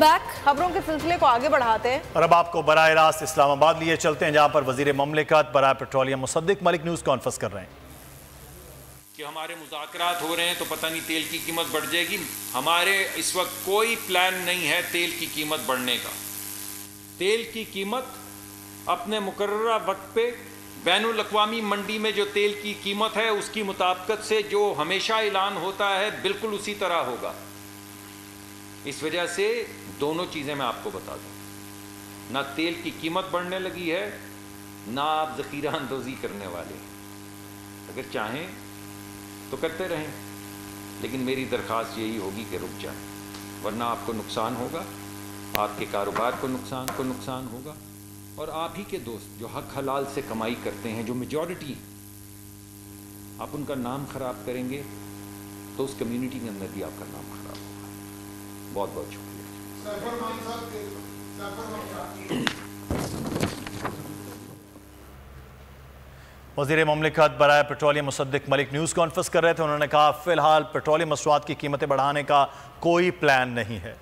Back खबरों के सिलसिले को आगे बढ़ाते हैं और अब आपको बराह रास्त इस्लामाबाद लिए चलते हैं, जहां पर वजीर ममलिकत बराह petroleum Musadik Malik news conference कर रहे हैं कि हमारे मुज़ाकरात हो रहे हैं तो पता नहीं तेल की कीमत बढ़ जाएगी। हमारे इस वक्त कोई प्लान नहीं है तेल की कीमत बढ़ने का। तेल की कीमत अपने मुकर्ररा वक्त पे बैनुल अक़वामी मंडी में जो तेल की कीमत है उसकी मुताबिकत से जो हमेशा ऐलान होता है बिल्कुल उसी तरह होगा। इस वजह से दोनों चीज़ें मैं आपको बता दूं, ना तेल की कीमत बढ़ने लगी है, ना आप ज़ख़ीरा अंदोज़ी करने वाले। अगर चाहें तो करते रहें, लेकिन मेरी दरख्वास्त यही होगी कि रुक जाएं, वरना आपको नुकसान होगा, आपके कारोबार को नुकसान होगा, और आप ही के दोस्त जो हक हलाल से कमाई करते हैं, जो मेजॉरिटी, आप उनका नाम ख़राब करेंगे तो उस कम्युनिटी के अंदर भी आपका नाम ख़राब होगा। बहुत बहुत शुक्रिया। वज़ीर ममलिकत बराह petroleum Musadik Malik news conference कर रहे थे। उन्होंने कहा फ़िलहाल पेट्रोलियम मसनूआत की कीमतें बढ़ाने का कोई प्लान नहीं है।